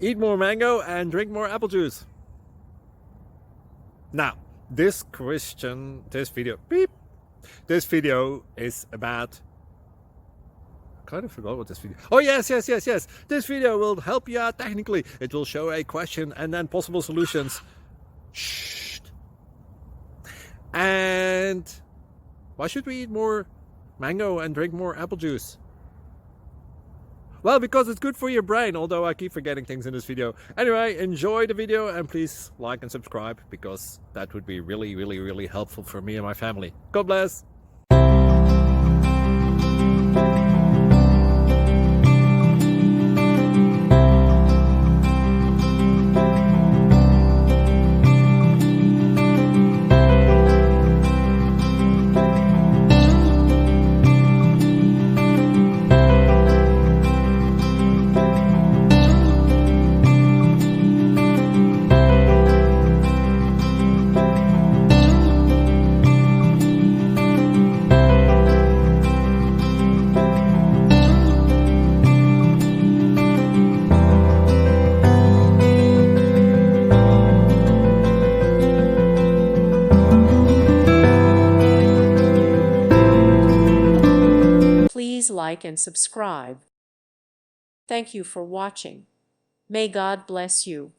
eat more mango and drink more apple juice. Now, this video is about, I kind of forgot what this video. Oh yes. This video will help you out technically. It will show a question and then possible solutions. Shh. And why should we eat more mango and drink more apple juice? Well, because it's good for your brain, although I keep forgetting things in this video. Anyway, enjoy the video and please like and subscribe, because that would be really helpful for me and my family. God bless! Please like and subscribe. Thank you for watching. May God bless you.